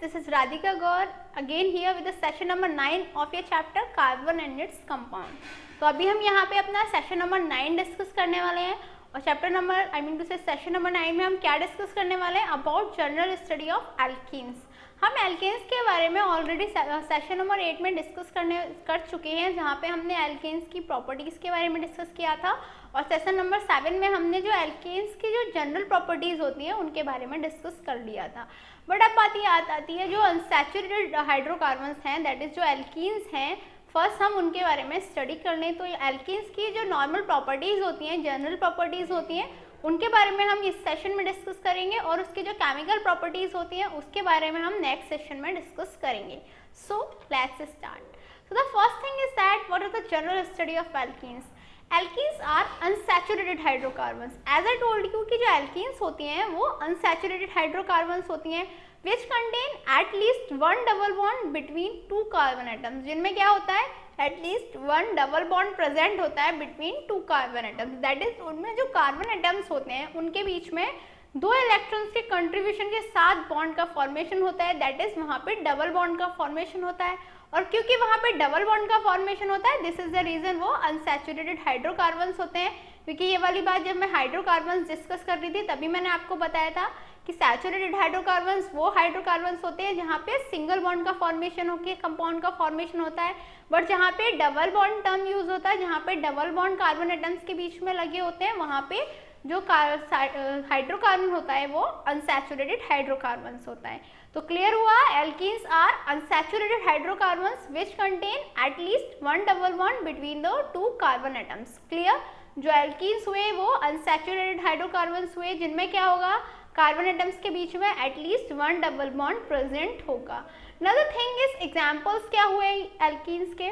this is Radhika Gaur again here with the session number 9 of your chapter Carbon and its compound. तो अभी हम यहाँ पे अपना सेशन नंबर 9 डिस्कस करने वाले हैं और चैप्टर नंबर सेशन नंबर 9 में हम क्या डिस्कस करने वाले हैं about general study of alkenes. हम एल्केन्स के बारे में ऑलरेडी सेशन नंबर 8 में डिस्कस कर चुके हैं, जहाँ पे हमने एल्केन्स की प्रॉपर्टीज़ के बारे में डिस्कस किया था और सेशन नंबर 7 में हमने जो एल्केन्स की जो जनरल प्रॉपर्टीज़ होती हैं उनके बारे में डिस्कस कर लिया था। बट अब बात ये आती है जो अनसैचुरेटेड हाइड्रोकार्बन्स हैं, दैट इज़ जो एल्कीन्स हैं, फर्स्ट हम उनके बारे में स्टडी कर लें। तो एल्कीन्स की जो नॉर्मल प्रॉपर्टीज़ होती हैं, जनरल प्रॉपर्टीज़ होती हैं, उनके बारे में हम इस सेशन में डिस्कस करेंगे और उसकी जो केमिकल प्रॉपर्टीज़ होती हैं उसके बारे में हम नेक्स्ट सेशन में डिस्कस करेंगे। So let's start. So the first thing is that what is the general study of alkenes. Alkenes are unsaturated hydrocarbons. As I told you कि जो एल्कीन्स होती हैं वो अनसैचुरेटेड हाइड्रोकार्बन्स होती हैं विच contain at least one double bond between two carbon atoms, जिनमें क्या होता है at least one double bond present होता है between two carbon atoms. That is उनमें जो कार्बन एटम्स होते हैं उनके बीच में दो इलेक्ट्रॉन्स के कंट्रीब्यूशन के साथ बॉन्ड का फॉर्मेशन होता है, दैट इज वहाँ पे डबल बॉन्ड का फॉर्मेशन होता है। और क्योंकि वहाँ पे डबल बॉन्ड का फॉर्मेशन होता है, दिस इज द रीजन वो अनसैचुरेटेड हाइड्रोकार्बन्स होते हैं। क्योंकि ये वाली बात जब मैं हाइड्रोकार्बन्स डिस्कस कर रही थी तभी मैंने आपको बताया था कि सैचुरेटेड हाइड्रोकार्बन्स वो हाइड्रोकार्बन्स होते हैं जहाँ पे सिंगल बॉन्ड का फॉर्मेशन होकर कंपाउंड का फॉर्मेशन होता है, बट जहाँ पे डबल बॉन्ड टर्म यूज होता है, जहाँ पे डबल बॉन्ड कार्बन एटम्स के बीच में लगे होते हैं, वहाँ पे जो हाइड्रोकार्बन होता है वो अनसैचुरेटेड हाइड्रोकार्बन्स होता है। तो क्लियर हुआ, alkenes are unsaturated hydrocarbons which contain at least one double bond between the two carbon atoms. Clear, जो एल्कीन्स हुए वो अनसैचुरेटेड हाइड्रोकार्बन्स हुए जिनमें क्या होगा, कार्बन एटम्स के बीच में at least one double bond present होगा। अनदर थिंग इज एग्जांपल्स क्या हुए एल्कीन्स के।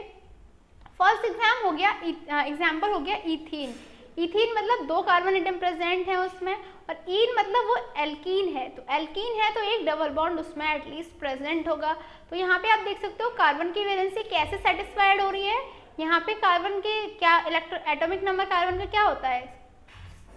फर्स्ट एग्जांपल हो गया इथीन। इथीन मतलब दो कार्बन एटम प्रेजेंट है उसमें, और ईन मतलब वो एल्कीन है। तो एल्कीन है तो एक डबल बॉन्ड उसमें एटलीस्ट प्रेजेंट होगा। तो यहाँ पे आप देख सकते हो कार्बन की वैलेंसी कैसे सेटिस्फाइड हो रही है। यहाँ पे कार्बन के क्या एटॉमिक नंबर कार्बन का क्या होता है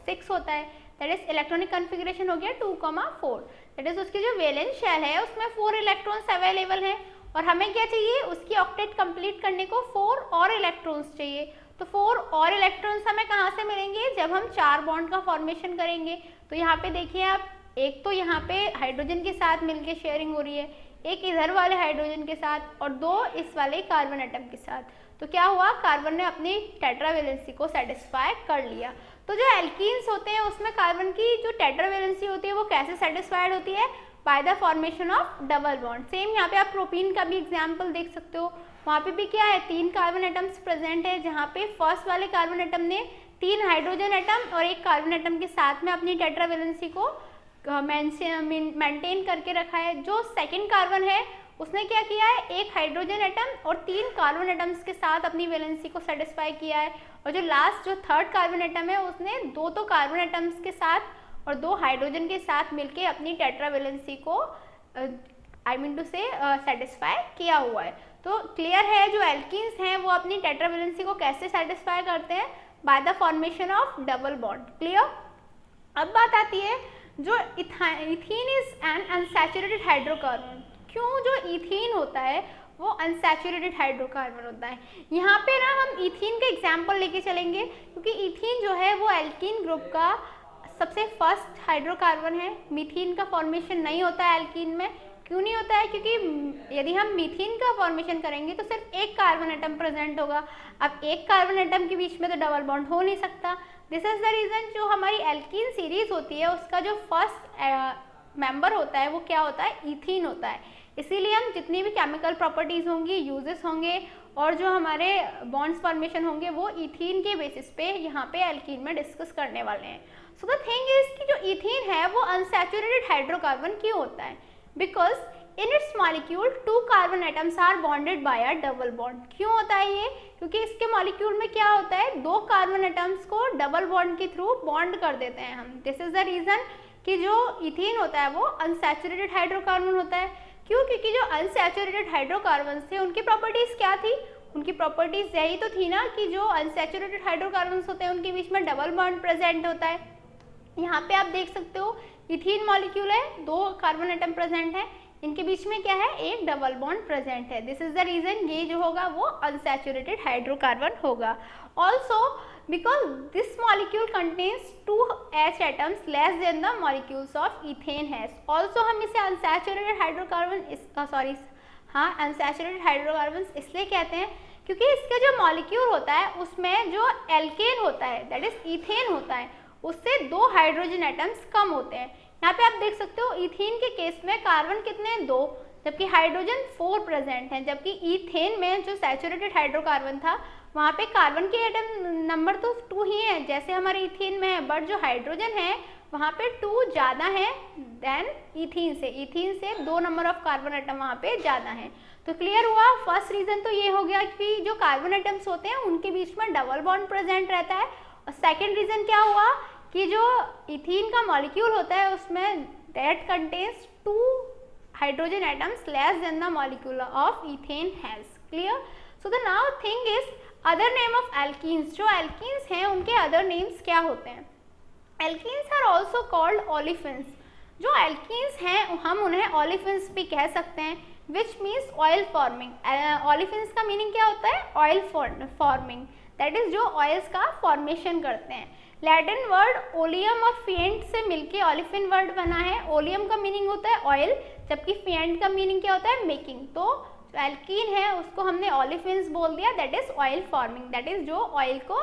6 होता है, दैट इज इलेक्ट्रॉनिक कॉन्फ़िगरेशन हो गया 2,4। दैट इज उसकी जो वैलेंस शेल है उसमें 4 इलेक्ट्रॉन्स अवेलेबल हैं और हमें क्या चाहिए, उसकी ऑक्टेट कंप्लीट करने को 4 और इलेक्ट्रॉन्स चाहिए। तो 4 और इलेक्ट्रॉन्स हमें कहाँ से मिलेंगे, जब हम 4 बॉन्ड का फॉर्मेशन करेंगे। तो यहाँ पे देखिए आप, एक तो यहाँ पे हाइड्रोजन के साथ मिलके शेयरिंग हो रही है, एक इधर वाले हाइड्रोजन के साथ और 2 इस वाले कार्बन एटम के साथ। तो क्या हुआ, कार्बन ने अपनी टेट्रावैलेंसी को सेटिस्फाई कर लिया। तो जो एल्कीन्स होते हैं उसमें कार्बन की जो टेट्रावैलेंसी होती है वो कैसे सेटिस्फाइड होती है, by the formation of double bond. Same यहाँ पे आप प्रोपीन का भी एग्जाम्पल देख सकते हो, वहाँ पे भी क्या है 3 कार्बन एटम्स प्रेजेंट है, जहाँ पे फर्स्ट वाले कार्बन एटम ने 3 हाइड्रोजन एटम और एक कार्बन एटम के साथ में अपनी टेट्रावैलेंसी को मेंटेन करके रखा है। जो सेकंड कार्बन है उसने क्या किया है, एक हाइड्रोजन एटम और 3 कार्बन एटम्स के साथ अपनी वैलेंसी को सेटिस्फाई किया है। और जो लास्ट जो थर्ड कार्बन एटम है उसने 2 तो कार्बन एटम्स के साथ और 2 हाइड्रोजन के साथ मिलके अपनी टेट्रावैलेंसी को सेटिस्फाई किया हुआ है। तो क्लियर है, जो एल्कीन्स हैं वो अपनी टेट्रावैलेंसी को कैसे सेटिस्फाई करते हैं, by the formation of double bond. Clear. अब बात आती है जो ethene is an unsaturated hydrocarbon. क्यों जो इथीन होता है वो अनसैचुरेटेड हाइड्रोकार्बन होता है। यहाँ पे ना हम इथीन का एग्जाम्पल लेके चलेंगे क्योंकि इथीन जो है वो एल्कीन ग्रुप का सबसे फर्स्ट हाइड्रोकार्बन है। मीथीन का फॉर्मेशन नहीं होता है एल्कीन में। क्यों नहीं होता है, क्योंकि यदि हम मीथीन का फॉर्मेशन करेंगे तो सिर्फ एक कार्बन एटम प्रेजेंट होगा। अब एक कार्बन एटम के बीच में तो डबल बॉन्ड हो नहीं सकता। दिस इज द रीज़न जो हमारी एल्कीन सीरीज होती है उसका जो फर्स्ट मेंबर होता है वो क्या होता है, इथीन होता है। इसीलिए हम जितनी भी केमिकल प्रॉपर्टीज़ होंगी, यूजेस होंगे और जो हमारे बॉन्ड्स फॉर्मेशन होंगे वो इथीन के बेसिस पे यहाँ पे एल्कीन में डिस्कस करने वाले हैं। सो द थिंग इज कि जो इथीन है वो अनसैचुरेटेड हाइड्रोकार्बन क्यों होता है, because in its molecule 2 carbon atoms are bonded by a double bond. क्यों होता है ये, क्योंकि इसके मॉलिक्यूल में क्या होता है, 2 कार्बन एटम्स को डबल बॉन्ड के थ्रू बॉन्ड कर देते हैं हम। दिस इज द रीज़न कि जो इथीन होता है वो अनसैचुरेटेड हाइड्रोकार्बन होता है। क्यों, क्योंकि जो अनसैचुरेटेड हाइड्रोकार्बन्स थे उनकी प्रॉपर्टीज़ क्या थी, उनकी प्रॉपर्टीज़ यही तो थी ना कि जो अनसैचुरेटेड हाइड्रोकार्बन्स होते हैं उनके बीच में डबल बॉन्ड प्रेजेंट होता है। यहाँ पे आप देख सकते हो इथीन मॉलिक्यूल है, 2 कार्बन एटम प्रेजेंट है, इनके बीच में क्या है, एक डबल बॉन्ड प्रेजेंट है। दिस इज द रीजन ये जो होगा वो अनसैचुरेटेड हाइड्रोकार्बन होगा। Also because this molecule contains 2 H atoms less than the molecules of ethane has. Also हम इसे unsaturated hydrocarbon unsaturated hydrocarbons इसलिए कहते हैं क्योंकि इसका जो मॉलिक्यूल होता है उसमें जो एल्केन होता है दैट इज ईथेन होता है उससे 2 हाइड्रोजन एटम्स कम होते हैं। यहाँ पे आप देख सकते हो ईथेन के केस में कार्बन कितने हैं, 2, जबकि हाइड्रोजन 4 प्रेजेंट हैं, जबकि ईथेन में जो सैचुरेटेड हाइड्रोकार्बन था वहाँ पे कार्बन के एटम नंबर तो 2 ही है जैसे हमारे इथेन में है, बट जो हाइड्रोजन है वहाँ पे 2 ज़्यादा है देन इथीन से 2 नंबर ऑफ कार्बन एटम वहाँ पे ज़्यादा है। तो क्लियर हुआ, फर्स्ट रीज़न तो ये हो गया कि जो कार्बन एटम्स होते हैं उनके बीच में डबल बॉन्ड प्रेजेंट रहता है। और सेकेंड रीज़न क्या हुआ कि जो इथीन का मॉलिक्यूल होता है उसमें that contains 2 hydrogen atoms less than the molecule of ethane has. Clear. So the now thing is other name of alkenes. जो एल्कीन्स हैं उनके अदर नेम्स क्या होते हैं? Alkenes are also called olefins. जो एल्कीन्स हैं हम उन्हें ओलिफिन्स भी कह सकते हैं, which means oil forming. Olefins का मीनिंग क्या होता है? ऑयल फॉर्मिंग, दैट इज जो ऑयल्स का फॉर्मेशन करते हैं। लैटिन वर्ड ओलियम और फिएंट से मिलके ओलिफिन वर्ड बना है। ओलियम का मीनिंग होता है ऑयल, जबकि फिएंट का मीनिंग क्या होता है? मेकिंग। तो जो एल्कीन है उसको हमने ओलिफिन्स बोल दिया, that is oil forming, that is जो ऑयल को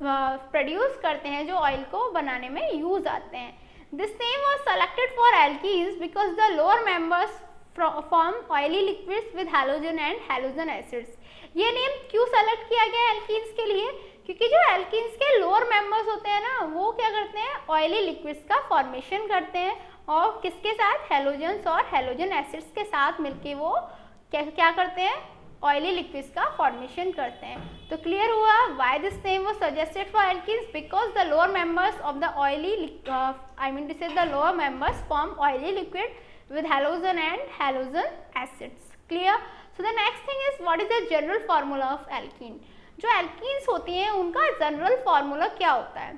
प्रोड्यूस करते हैं, जो ऑयल को बनाने में यूज आते हैं। This name was selected for alkenes because the lower members form oily liquids with halogen and halogen acids. ये नेम क्यों सेलेक्ट किया गया एल्कीन्स के लिए? क्योंकि जो एल्कीन्स के लोअर मेंबर्स होते हैं ना वो क्या करते हैं? ऑयली लिक्विड्स का फॉर्मेशन करते हैं और किसके साथ? हैलोजन्स और हैलोजन एसिड्स के साथ मिलके वो क्या करते हैं? ऑयली लिक्विड्स का फॉर्मेशन करते हैं। तो क्लियर हुआ why this name was suggested for alkenes, because the lower members of the oily the lower members form oily liquid with halogen and halogen acids. Clear? So the next thing is what is the general formula of alkene? जो alkenes होती हैं उनका general formula क्या होता है?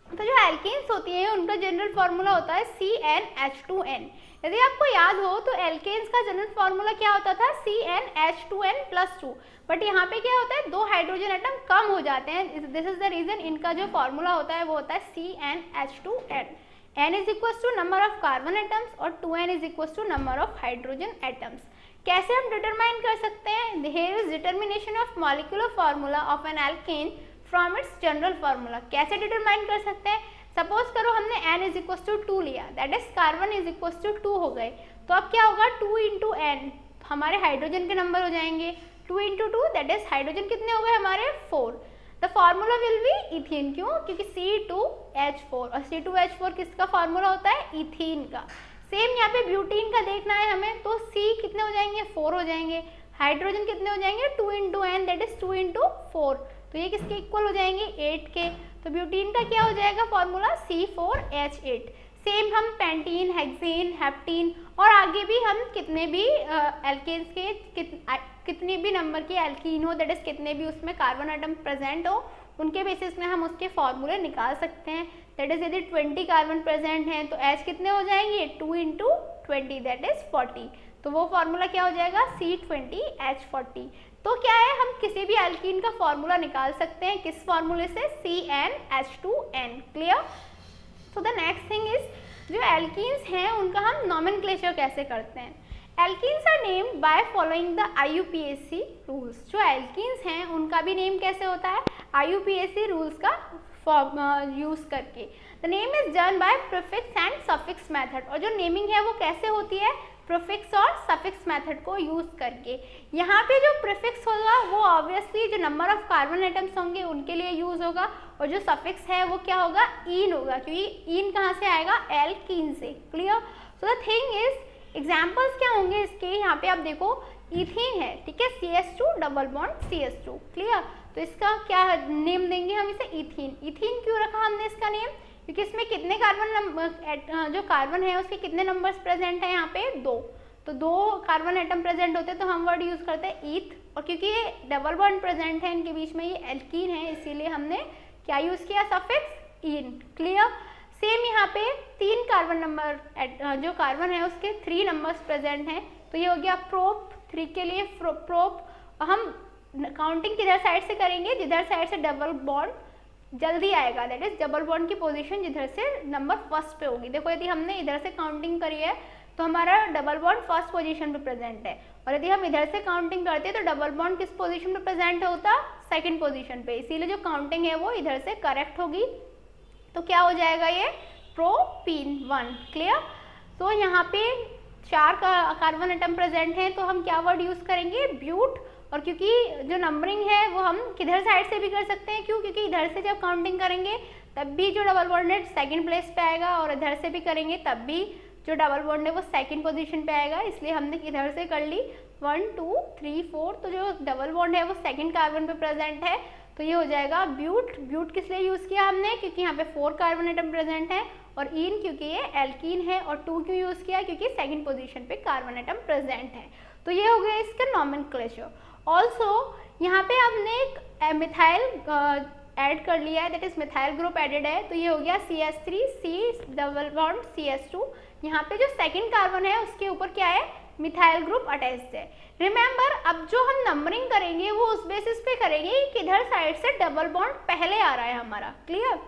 तो जो alkenes होती हैं उनका general formula होता है CnH2n। यदि आपको याद हो तो alkenes का general formula क्या होता था? CnH2n+2, बट यहाँ पे क्या होता है? 2 हाइड्रोजन एटम कम हो जाते हैं। दिस इज द रीजन इनका जो फॉर्मूला होता है वो होता है CnH2n। n is equals to number of carbon atoms और 2n is equals to number of hydrogen atoms। कैसे हम डिटरमाइन कर सकते हैं? Here is determination of molecular formula of an alkane from its general formula। कैसे determine कर सकते हैं? सपोज करो हमने n is equals to 2 लिया, that is carbon is equals to 2 हो गए, तो अब क्या होगा? 2 into n हमारे हाइड्रोजन के नंबर हो जाएंगे, 2 into 2 दैट इज हाइड्रोजन कितने हो गए हमारे? 4। The formula will be ethene. क्यों? क्योंकि C2H4 और C2H4 किसका फॉर्मूला होता है? इथीन का। सेम यहाँ पे ब्यूटीन का देखना है हमें, तो C कितने हो जाएंगे? 4 हो जाएंगे। हाइड्रोजन कितने हो जाएंगे? 2 into n that is 2 into 4, तो ये किसके इक्वल हो जाएंगे? 8 के। तो ब्यूटीन का क्या हो जाएगा फॉर्मूला? C4H8। सेम हम पेंटीन, हेक्सेन, हेप्टीन और आगे भी हम कितने भी एल्केन्स के कितने भी नंबर के एल्कीन हो, दैट इज कितने भी उसमें कार्बन एटम प्रेजेंट हो, उनके बेसिस में हम उसके फॉर्मूले निकाल सकते हैं। दैट इज यदि 20 कार्बन प्रेजेंट हैं तो H कितने हो जाएंगे? 2 into 20 दैट इज 40। तो वो फॉर्मूला क्या हो जाएगा? C20H40। तो क्या है, हम किसी भी एल्कीन का फॉर्मूला निकाल सकते हैं, किस फॉर्मूले से? CnH2n। Clear? So the next thing is जो एल्कीन्स हैं उनका हम नॉमेनक्लेचर कैसे करते हैं? Alkenes are named by following the IUPAC rules. जो एल्कीन्स हैं उनका भी नेम कैसे होता है? IUPAC रूल्स का यूज करके। The name is done by prefix and suffix method. और जो नेमिंग है वो कैसे होती है? प्रीफिक्स और सफिक्स मेथड को यूज करके। यहाँ पे जो प्रीफिक्स होगा वो ऑब्वियसली जो नंबर ऑफ कार्बन एटम्स होंगे उनके लिए यूज होगा, और जो सफिक्स है वो क्या होगा? ईन होगा, क्योंकि ईन कहाँ से आएगा? एल्कीन से। Clear? So the thing is examples क्या होंगे इसके? यहाँ पे आप देखो इथीन है, ठीक है, CH2 double bond CH2। Clear? तो इसका क्या नेम देंगे हम? इसे इथीन। इथीन क्यों रखा हमने इसका नेम? क्योंकि इसमें कितने कार्बन जो कार्बन है उसके कितने नंबर्स प्रेजेंट है? यहाँ पे 2। तो 2 कार्बन एटम प्रेजेंट होते हैं तो हम वर्ड यूज करते हैं ईथ, और क्योंकि ये डबल बॉन्ड प्रेजेंट है इनके बीच में, ये एल्कीन है, इसीलिए हमने क्या यूज किया? सफिक्स ईन। क्लियर? सेम यहाँ पे 3 कार्बन नंबर जो कार्बन है उसके 3 नंबर्स प्रेजेंट हैं, तो ये हो गया प्रोप 3 के लिए प्रोप। हम काउंटिंग किधर साइड से करेंगे, जिधर साइड से डबल बॉन्ड जल्दी आएगा, दैट इज डबल बॉन्ड की पोजीशन जिधर से नंबर फर्स्ट पे होगी। देखो यदि हमने इधर से काउंटिंग करी है तो हमारा डबल बॉन्ड फर्स्ट पोजीशन पे प्रेजेंट है, और यदि हम इधर से काउंटिंग करते हैं तो डबल बॉन्ड किस पोजीशन पे प्रेजेंट होता, सेकंड पोजीशन पे, इसीलिए जो काउंटिंग है वो इधर से करेक्ट होगी। तो क्या हो जाएगा ये प्रोपीन 1। क्लियर। तो यहाँ पे 4 कार्बन एटम प्रेजेंट हैं, तो हम क्या वर्ड यूज करेंगे, ब्यूट। और क्योंकि जो नंबरिंग है वो हम किधर साइड से भी कर सकते हैं, क्यों, क्योंकि इधर से जब काउंटिंग करेंगे तब भी जो डबल बॉन्ड है सेकंड प्लेस पे आएगा, और इधर से भी करेंगे तब भी जो डबल बॉन्ड है वो सेकंड पोजीशन पे आएगा, इसलिए हमने इधर से कर ली 1 2 3 4। तो जो डबल बॉन्ड है वो सेकंड कार्बन पे प्रेजेंट है, तो ये हो जाएगा ब्यूट। ब्यूट किस लिए यूज किया हमने, क्योंकि यहाँ पे 4 कार्बन एटम प्रेजेंट है, और इन क्योंकि ये एल्कीन है, और 2 क्यों यूज किया, क्योंकि सेकंड पोजीशन पे कार्बन एटम प्रेजेंट है। तो ये हो गया इसका नॉमेनक्लेचर। ऑल्सो यहाँ पे हमने एक मिथाइल ऐड कर लिया है, that is methyl group added है, तो ये हो गया CH3 C double bond CH2। यहाँ पे जो सेकंड कार्बन है उसके ऊपर क्या है, मिथाइल ग्रुप अटैच्ड है। रिमेंबर, अब जो हम नंबरिंग करेंगे वो उस बेसिस पे करेंगे कि किधर साइड से डबल बॉन्ड पहले आ रहा है हमारा। क्लियर।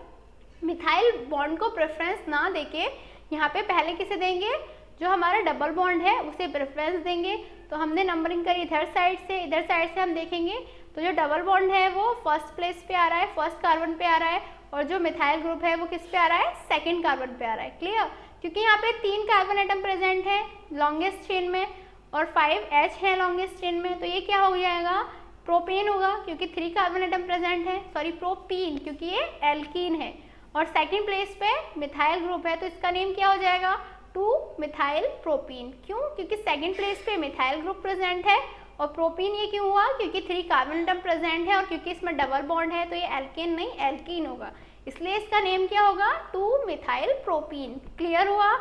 मिथाइल बॉन्ड को प्रेफरेंस ना देके यहाँ पे पहले किसे देंगे, जो हमारा डबल बॉन्ड है उसे प्रेफरेंस देंगे। तो हमने नंबरिंग करी इधर साइड से हम देखेंगे तो जो डबल बॉन्ड है वो फर्स्ट प्लेस पे आ रहा है, फर्स्ट कार्बन पे आ रहा है, और जो मिथाइल ग्रुप है वो किस पे आ रहा है, सेकंड कार्बन पे आ रहा है। क्लियर। क्योंकि यहाँ पे 3 कार्बन एटम प्रेजेंट है लॉन्गेस्ट चेन में, और 5H है लॉन्गेस्ट चेन में, तो ये क्या हो जाएगा, प्रोपेन होगा, क्योंकि 3 कार्बन एटम प्रेजेंट है, सॉरी प्रोपीन, क्योंकि ये एल्कीन है, और सेकंड प्लेस पे मिथाइल ग्रुप है, तो इसका नेम क्या हो जाएगा, 2 मिथाइल प्रोपीन। क्यों, क्योंकि सेकंड प्लेस पे मिथाइल ग्रुप प्रेजेंट है, और प्रोपीन ये क्यों हुआ, क्योंकि 3 कार्बन एटम प्रेजेंट है, और क्योंकि इसमें डबल बॉन्ड है तो ये एल्केन नहीं एल्कीन होगा, इसलिए इसका नेम क्या होगा, 2 मिथाइल प्रोपीन। क्लियर हुआ।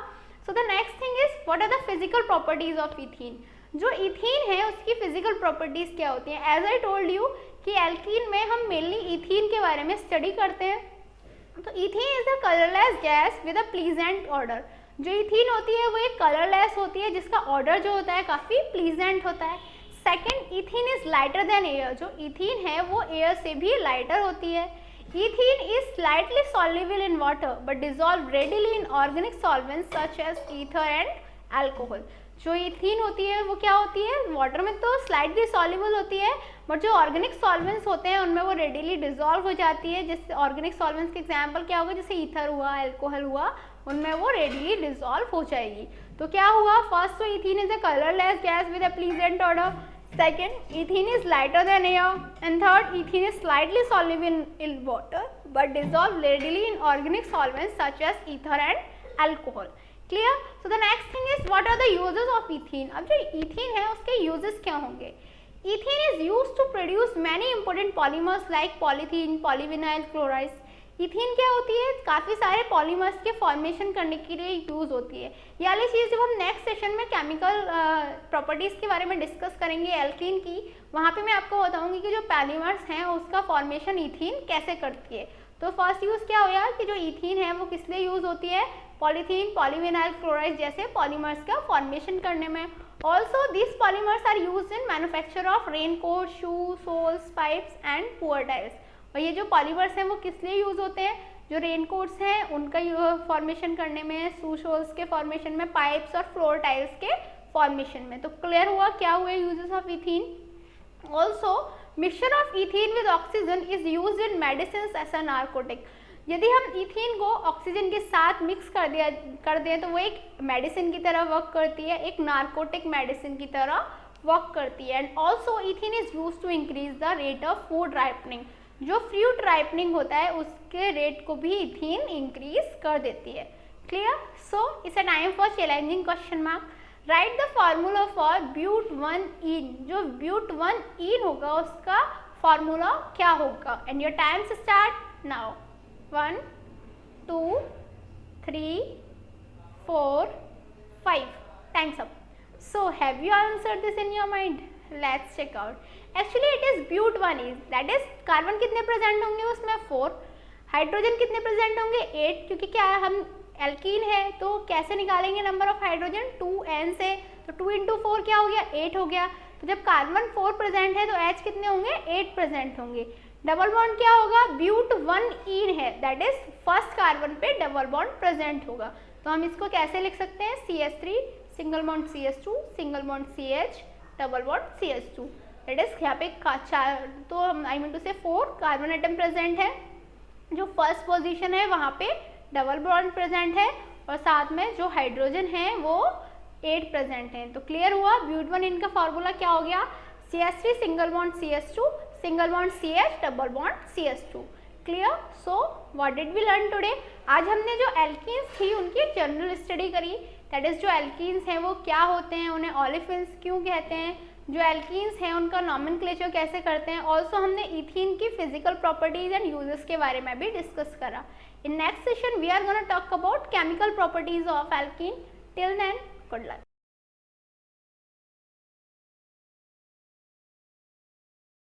So the next thing is what are the physical properties of ethene. जो इथीन है उसकी फिजिकल प्रॉपर्टीज क्या होती हैं। एज आई टोल्ड यू कि एल्कीन में हम मेनली इथीन के बारे में स्टडी करते हैं। तो ethene is a colourless gas with a pleasant order. जो इथीन होती है वो एक कलरलेस होती है जिसका ऑर्डर जो होता है काफ़ी प्लीजेंट होता है। Second, ethene is lighter than air. जो इथीन है वो एयर से भी लाइटर होती है। Ethene is slightly soluble in water but dissolved readily in organic solvents such as ether and alcohol. जो इथीन होती है वो क्या होती है, वाटर में तो स्लाइटली सॉल्युबल होती है, बट जो ऑर्गेनिक सॉल्वेंट्स होते हैं उनमें वो रेडिली डिजॉल्व हो जाती है। जैसे ऑर्गेनिक सॉल्वेंट्स के एग्जांपल क्या होगा, जैसे ईथर हुआ, अल्कोहल हुआ, उनमें वो रेडिली डिजॉल्व हो जाएगी। तो क्या हुआ, फर्स्ट तो ethene is a colourless gas with a pleasant order. Second, ethene is lighter than air, and third, ethene is slightly soluble in water but dissolved readily in organic solvents such as ether and alcohol. Clear? So the next thing is what are the uses of ethene? अब जो ethene है उसके uses क्या होंगे? Ethene is used to produce many important polymers like polythene, polyvinyl chlorides. Ethene क्या होती है, काफ़ी सारे पॉलीमर्स के फॉर्मेशन करने के लिए यूज़ होती है। ये वाली चीज़ जब हम नेक्स्ट सेशन में केमिकल प्रॉपर्टीज़ के बारे में डिस्कस करेंगे एल्कीन की, वहाँ पे मैं आपको बताऊंगी कि जो पॉलीमर्स हैं उसका फॉर्मेशन इथीन कैसे करती है। तो फर्स्ट यूज़ क्या होगा कि जो इथीन है वो किस लिए यूज़ होती है, पॉलीथीन, पॉलीविनाइल क्लोराइड जैसे पॉलीमर्स का फॉर्मेशन करने में। Also this polymers are use in manufacture of raincoat, shoe, soles, pipes and poor tiles. और ये जो पॉलीमर्स हैं वो किस लिए यूज़ होते हैं, जो रेनकोट्स हैं उनका फॉर्मेशन करने में, शू सोल्स के फॉर्मेशन में, पाइप्स और फ्लोर टाइल्स के फॉर्मेशन में। तो क्लियर हुआ क्या हुए uses of ethene. Also mixture of ethene with oxygen is use in medicine as a narcotic. यदि हम इथीन को ऑक्सीजन के साथ मिक्स कर दें तो वो एक मेडिसिन की तरह वर्क करती है, एक नार्कोटिक मेडिसिन की तरह वर्क करती है। And also ethene is use to increase the rate of food ripening. जो फ्रूट राइपनिंग होता है उसके रेट को भी इथीन इंक्रीज कर देती है। Clear. So it's a time for challenging question mark. Right the formula for ब्यूट-1-ईन। जो ब्यूट-1-ईन होगा उसका फॉर्मूला क्या होगा, and your times start now. 1 2 3 4 5 times up. So have you answered this in your mind? Let's check out. Actually it is ब्यूट-1-ईन, that is carbon कितने प्रेजेंट होंगे उसमें 4। हाइड्रोजन कितने प्रेजेंट होंगे 8, क्योंकि क्या है हम एल्कीन है तो कैसे निकालेंगे नंबर ऑफ हाइड्रोजन 2n से, तो 2 इंटू 4 क्या हो गया 8 हो गया। तो जब कार्बन 4 प्रेजेंट है तो H कितने होंगे 8 प्रेजेंट होंगे। डबल बॉन्ड क्या होगा ब्यूट 1 ईन है, दैट इज फर्स्ट कार्बन पे डबल बॉन्ड प्रेजेंट होगा। तो हम इसको कैसे लिख सकते हैं CH3 single bond CH2 single bond CH double bond CH2, that is यहाँ पे तो आई मीन टू से 4 कार्बन एटम प्रेजेंट है, जो फर्स्ट पोजीशन है वहाँ पे डबल बॉन्ड प्रेजेंट है और साथ में जो हाइड्रोजन है वो 8 प्रेजेंट है। तो क्लियर हुआ, ब्यूट 1 इनका फॉर्मूला क्या हो गया CH3 single bond CH2 single bond CH double bond CH2। Clear. So what did we learn today, आज हमने जो एल्कीन्स थी उनकी जनरल स्टडी करी, दैट इज जो एल्कीन्स हैं वो क्या होते हैं, उन्हें ओलेफिन्स क्यों कहते हैं, जो एल्कीन्स हैं उनका नॉमेनक्लेचर कैसे करते हैं। ऑल्सो हमने इथीन की फिजिकल प्रॉपर्टीज एंड यूजेस के बारे में भी डिस्कस करा। In next session we are gonna talk about chemical properties of alkene. Till then good luck.